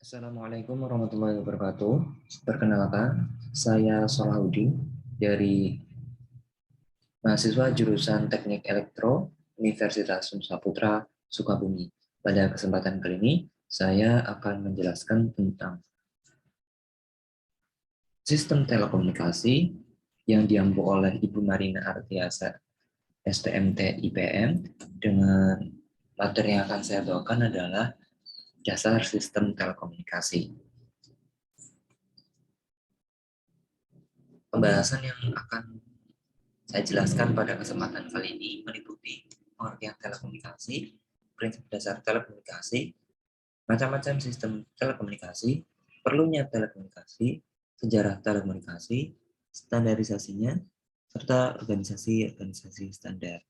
Assalamualaikum warahmatullahi wabarakatuh. Perkenalkan, saya Salahuddin dari mahasiswa jurusan Teknik Elektro Universitas Nusa Sukabumi. Pada kesempatan kali ini, saya akan menjelaskan tentang sistem telekomunikasi yang diampu oleh Ibu Marina Artiasa, STMT IPM, dengan materi yang akan saya bawakan adalah dasar sistem telekomunikasi. Pembahasan yang akan saya jelaskan pada kesempatan kali ini meliputi pengertian telekomunikasi, prinsip dasar telekomunikasi, macam-macam sistem telekomunikasi, perlunya telekomunikasi, sejarah telekomunikasi, standarisasinya, serta organisasi-organisasi standar.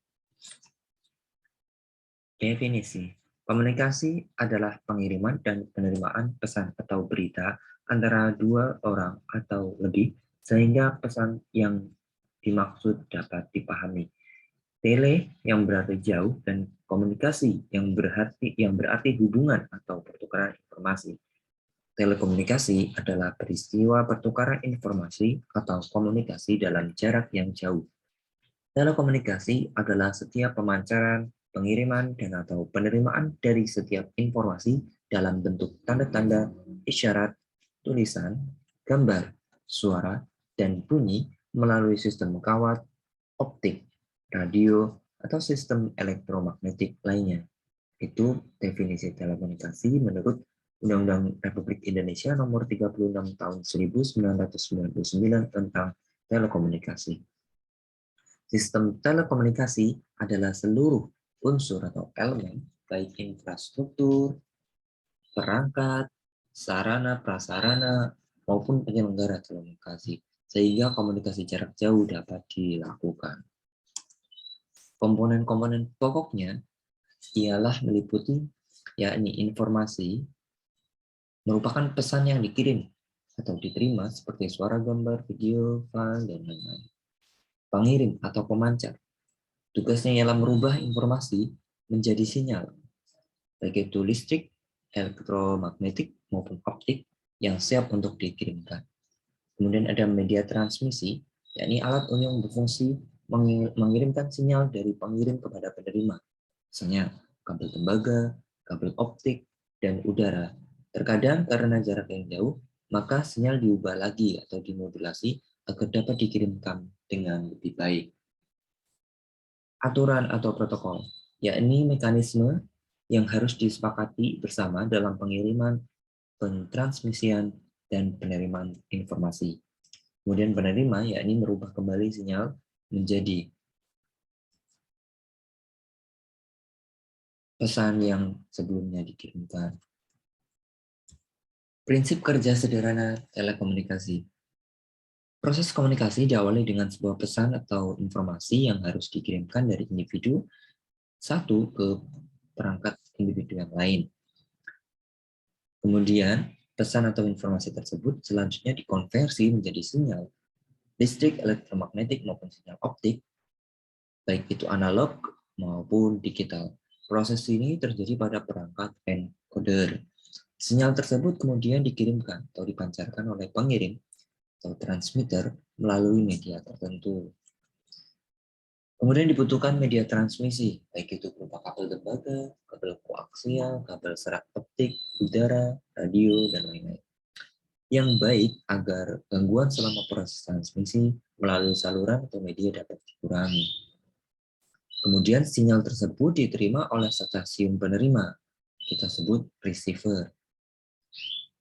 Definisi. Komunikasi adalah pengiriman dan penerimaan pesan atau berita antara dua orang atau lebih sehingga pesan yang dimaksud dapat dipahami. Tele yang berarti jauh dan komunikasi yang berarti hubungan atau pertukaran informasi. Telekomunikasi adalah peristiwa pertukaran informasi atau komunikasi dalam jarak yang jauh. Telekomunikasi adalah setiap pemancaran, pengiriman, dan atau penerimaan dari setiap informasi dalam bentuk tanda-tanda, isyarat, tulisan, gambar, suara, dan bunyi melalui sistem kawat, optik, radio, atau sistem elektromagnetik lainnya. Itu definisi telekomunikasi menurut Undang-Undang Republik Indonesia Nomor 36 Tahun 1999 tentang telekomunikasi. Sistem telekomunikasi adalah seluruh unsur atau elemen, baik infrastruktur, perangkat, sarana, prasarana, maupun penyelenggara telekomunikasi, sehingga komunikasi jarak jauh dapat dilakukan. Komponen-komponen pokoknya ialah meliputi, yakni informasi, merupakan pesan yang dikirim atau diterima seperti suara, gambar, video, file, dan lain-lain. Pengirim atau pemancar tugasnya ialah merubah informasi menjadi sinyal, baik itu listrik, elektromagnetik, maupun optik yang siap untuk dikirimkan. Kemudian ada media transmisi, yakni alat yang berfungsi mengirimkan sinyal dari pengirim kepada penerima, misalnya kabel tembaga, kabel optik, dan udara. Terkadang karena jarak yang jauh, maka sinyal diubah lagi atau dimodulasi agar dapat dikirimkan dengan lebih baik. Aturan atau protokol, yakni mekanisme yang harus disepakati bersama dalam pengiriman, pentransmisian, dan penerimaan informasi. Kemudian penerima, yakni merubah kembali sinyal menjadi pesan yang sebelumnya dikirimkan. Prinsip kerja sederhana telekomunikasi. Proses komunikasi diawali dengan sebuah pesan atau informasi yang harus dikirimkan dari individu satu ke perangkat individu yang lain. Kemudian, pesan atau informasi tersebut selanjutnya dikonversi menjadi sinyal listrik, elektromagnetik, maupun sinyal optik, baik itu analog maupun digital. Proses ini terjadi pada perangkat encoder. Sinyal tersebut kemudian dikirimkan atau dipancarkan oleh pengirim atau transmitter melalui media tertentu. Kemudian dibutuhkan media transmisi, baik itu berupa kabel tembaga, kabel koaksial, kabel serat optik, udara, radio, dan lain-lain. Yang baik agar gangguan selama proses transmisi melalui saluran atau media dapat dikurangi. Kemudian sinyal tersebut diterima oleh stasiun penerima, kita sebut receiver.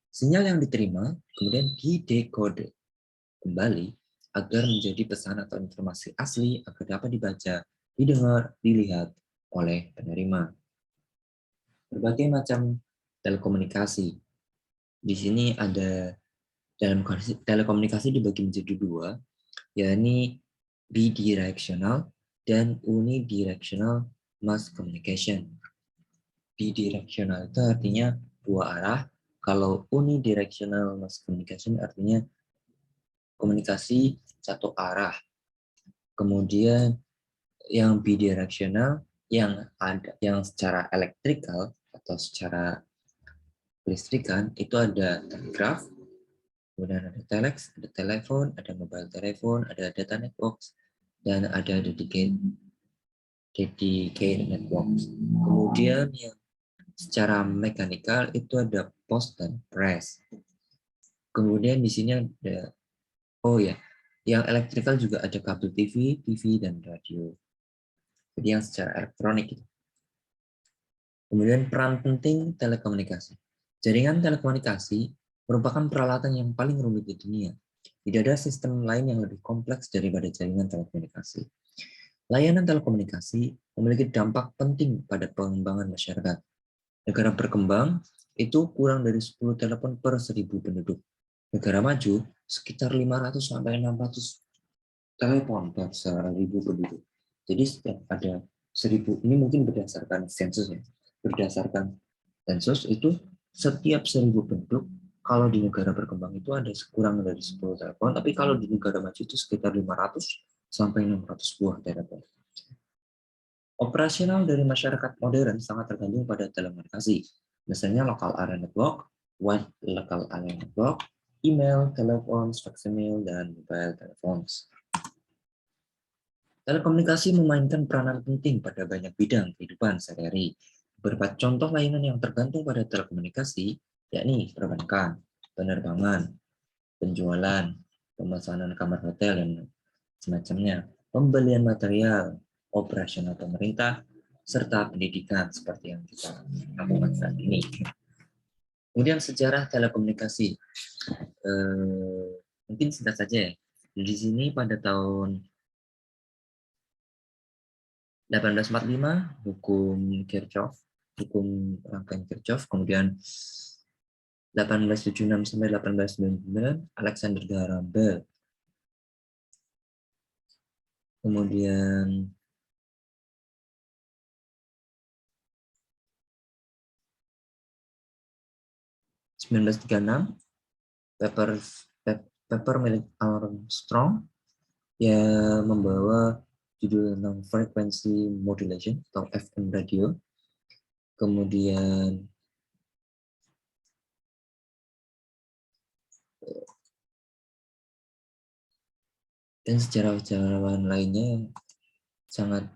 Sinyal yang diterima kemudian didekode kembali agar menjadi pesan atau informasi asli agar dapat dibaca, didengar, dilihat oleh penerima. Berbagai macam telekomunikasi. Di sini ada dalam telekomunikasi dibagi menjadi dua, yakni bidirectional dan unidirectional mass communication. Bidirectional itu artinya dua arah, kalau unidirectional mass communication artinya komunikasi satu arah. Kemudian yang bidirectional yang secara elektrikal atau secara kelistrikan itu ada telegraf, kemudian ada telex, ada telepon, ada mobile telepon, ada data network, dan ada dedicated network. Kemudian yang secara mekanikal itu ada post dan press. Kemudian di sini ada, oh ya, yang elektrikal juga ada kabel TV, dan radio. Jadi yang secara elektronik itu. Kemudian peran penting telekomunikasi. Jaringan telekomunikasi merupakan peralatan yang paling rumit di dunia. Tidak ada sistem lain yang lebih kompleks daripada jaringan telekomunikasi. Layanan telekomunikasi memiliki dampak penting pada pengembangan masyarakat. Negara berkembang itu kurang dari 10 telepon per 1.000 penduduk. Negara maju sekitar 500 sampai 600 telepon per 1.000 penduduk. Jadi setiap ada 1.000, ini mungkin berdasarkan sensus ya. Berdasarkan sensus itu setiap 1.000 penduduk, kalau di negara berkembang itu ada kurang dari 10 telepon, tapi kalau di negara maju itu sekitar 500 sampai 600 buah telepon. Operasional dari masyarakat modern sangat tergantung pada telekomunikasi. Misalnya local area network, wide local area network, email, telepon, faksimiil, dan mobile telepons. Telekomunikasi memainkan peranan penting pada banyak bidang kehidupan sehari-hari. Beberapa contoh layanan yang tergantung pada telekomunikasi, yakni perbankan, penerbangan, penjualan, pemesanan kamar hotel, dan semacamnya, pembelian material, operasional pemerintah, serta pendidikan seperti yang kita lakukan saat ini. Kemudian sejarah telekomunikasi. Mungkin singkat saja ya. Di sini pada tahun 1845 hukum Kirchhoff, hukum rangkaian Kirchhoff, kemudian 1876 sampai 1899 Alexander Graham Bell, kemudian 1936 paper milik Armstrong yang membawa judul tentang frequency modulation atau FM radio. Kemudian dan sejarawan lainnya sangat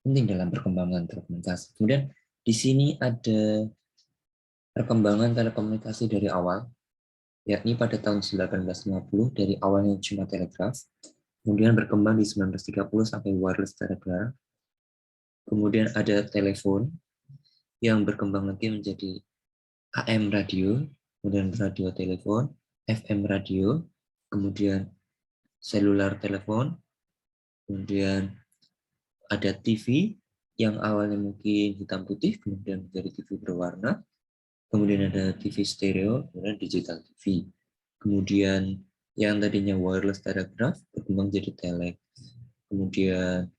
penting dalam perkembangan telekomunikasi. Kemudian di sini ada perkembangan telekomunikasi dari awal, yakni pada tahun 1950 dari awalnya cuma telegraf, kemudian berkembang di 1930 sampai wireless telegraph, kemudian ada telepon yang berkembang lagi menjadi AM radio, kemudian radio telepon, FM radio, kemudian seluler telepon, kemudian ada TV yang awalnya mungkin hitam putih, kemudian menjadi TV berwarna, kemudian ada TV stereo, kemudian digital TV. Kemudian yang tadinya wireless telegraph berkembang jadi telex. Kemudian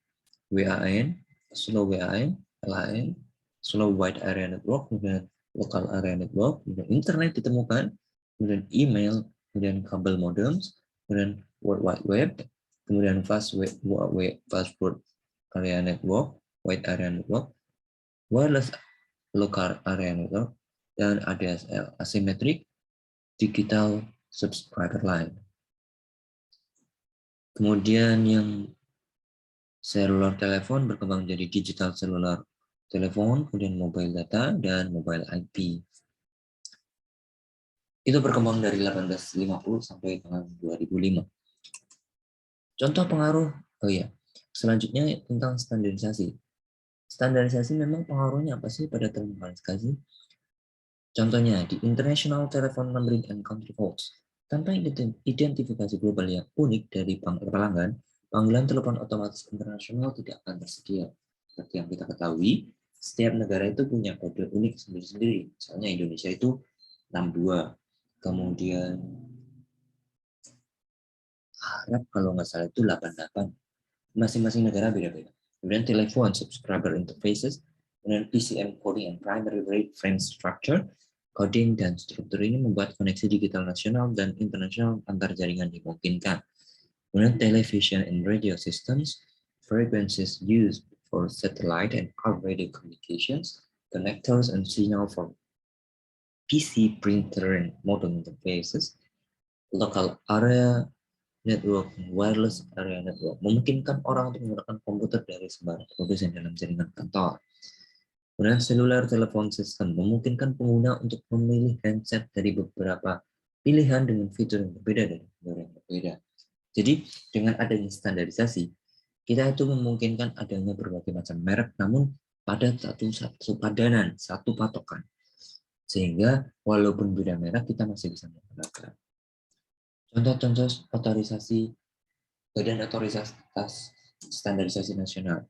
WAN, slow WAN, LAN, slow wide area network, kemudian local area network, kemudian internet ditemukan, kemudian email, kemudian kabel modems, kemudian World Wide Web, kemudian fast word area network, wide area network, wireless local area network, dan ADSL, asymmetric digital subscriber line. Kemudian yang seluler telepon berkembang menjadi digital seluler telepon, kemudian mobile data, dan mobile IP. Itu berkembang dari 1850 sampai tahun 2005. Contoh pengaruh, selanjutnya tentang standarisasi. Standarisasi memang pengaruhnya apa sih pada telekomunikasi? Contohnya di International Telephone Numbering and Country Codes, tanpa identifikasi global yang unik dari pelanggan, panggilan telepon otomatis internasional tidak akan tersedia. Seperti yang kita ketahui, setiap negara itu punya kode unik sendiri-sendiri. Misalnya Indonesia itu 62, kemudian Arab kalau nggak salah itu 88. Masing-masing negara beda-beda. Kemudian telepon subscriber interfaces, kemudian PCM coding and primary frame structure. Coding dan struktur ini membuat koneksi digital nasional dan internasional antar jaringan dimungkinkan. Kemudian television and radio systems, frequencies used for satellite and radio communications, connectors and signal for PC, printer, and modem interfaces, local area network, wireless area network, memungkinkan orang untuk menggunakan komputer dari sembarang produsen dalam jaringan kantor. Kemudian cellular telephone system memungkinkan pengguna untuk memilih handset dari beberapa pilihan dengan fitur yang berbeda dari vendor yang berbeda. Jadi dengan adanya standarisasi, kita itu memungkinkan adanya berbagai macam merek, namun pada satu padanan, satu patokan. Sehingga walaupun beda merek, kita masih bisa menggunakan. Contoh-contoh otorisasi, badan otorisasi standarisasi nasional.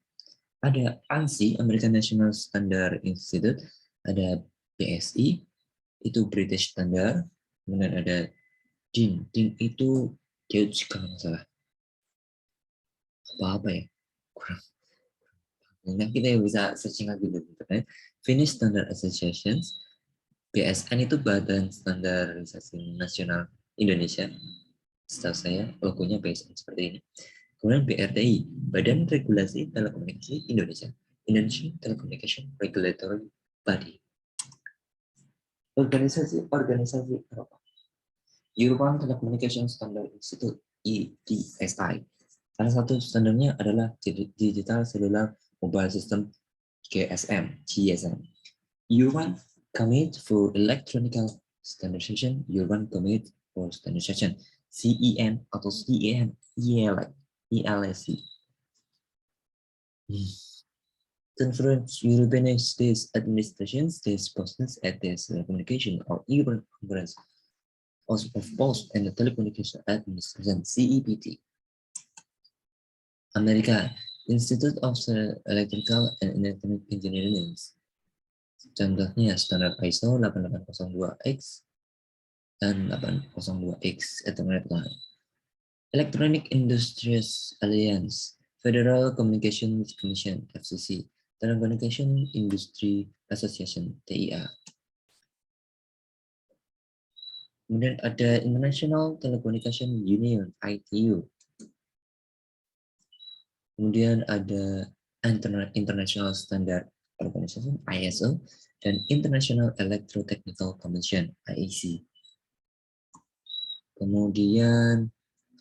Ada ANSI, American National Standard Institute, ada BSI, itu British Standard, kemudian ada DIN. DIN itu Deutsche kalau nggak salah. Apa ya? Kurang. Nah, kita bisa searching lagi di internet. Finnish Standard Associations, BSN itu Badan Standarisasi Nasional Indonesia. Setahu saya, logonya BSN seperti ini. Kemudian BRTI, Badan Regulasi Telekomunikasi Indonesia, Indonesian Telecommunication Regulatory Body. Organisasi Eropa, European Telecommunication Standard Institute, ETSI. Salah satu standarnya adalah Digital Cellular Mobile System, GSM. European Committee for Electronic Standardization, European Committee for Standardization, CEN atau CEN, ELSC. Conference European States Administration, States Postings at the Telecommunication or European Conference of Post and the Telecommunication Administration, CEPT. America, Institute of Electrical and Electronic Engineering. Contohnya standar ISO 8802X dan 802X Ethernet Line. Electronic Industries Alliance, Federal Communications Commission (FCC), Telecommunication Industry Association (TIA). Kemudian ada International Telecommunication Union (ITU). Kemudian ada International Standard Organization (ISO) dan International Electrotechnical Commission (IEC). Kemudian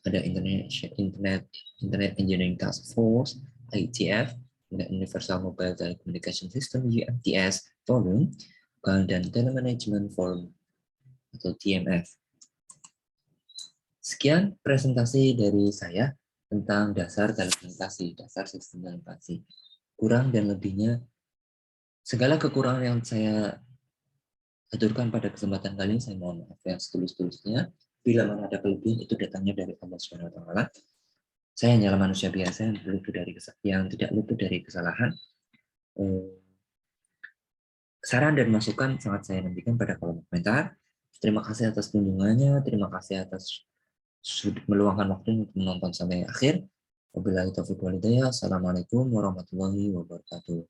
ada Internet Engineering Task Force (IETF), Universal Mobile Telecommunication System (UMTS) Forum, dan Telemanagement Forum atau TMF. Sekian presentasi dari saya tentang dasar telekomunikasi, dasar sistem telekomunikasi. Kurang dan lebihnya, segala kekurangan yang saya aturkan pada kesempatan kali ini, saya mohon maaf yang setulus-tulusnya. Bila mana ada kelebihan, itu datangnya dari Allah Subhanahu wa Ta'ala. Saya hanyalah manusia biasa yang tidak luput dari kesalahan. Saran dan masukan sangat saya nantikan pada kolom komentar. Terima kasih atas kunjungannya, terima kasih atas sudah meluangkan waktu untuk menonton sampai akhir. Wabillahi taufiq wal hidayah. Assalamualaikum warahmatullahi wabarakatuh.